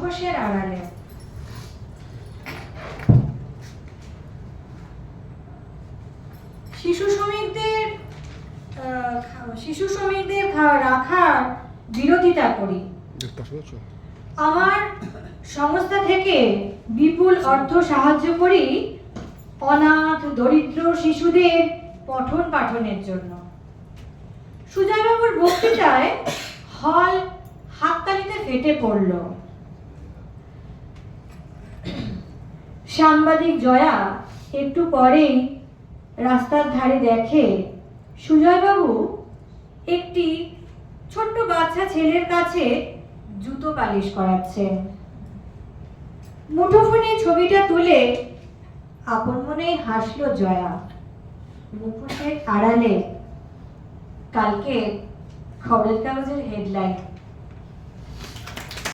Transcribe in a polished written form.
মুখোশের আড়ালে। শিশু শ্রমিকদের রাখার বিরোধিতা করি। আমার সংস্থা থেকে বিপুল অর্থ সাহায্য করি অনাথ দরিদ্র শিশুদের পঠন পাঠনের জন্য। সুজয়বাবুর বক্তৃতায় হল হাততালিতে ফেটে পড়ল। সাংবাদিক জয়া একটু পরেই রাস্তার ধারে দেখে সুজয়বাবু একটি ছোট্ট বাচ্চা ছেলের কাছে জুতো পালিশ করাচ্ছেন। মুঠোফোনে ছবিটা তুলে আপন মনে হাসলো জয়া। মুখোশের আড়ালে কালকে খবরের কাগজের হেডলাইন।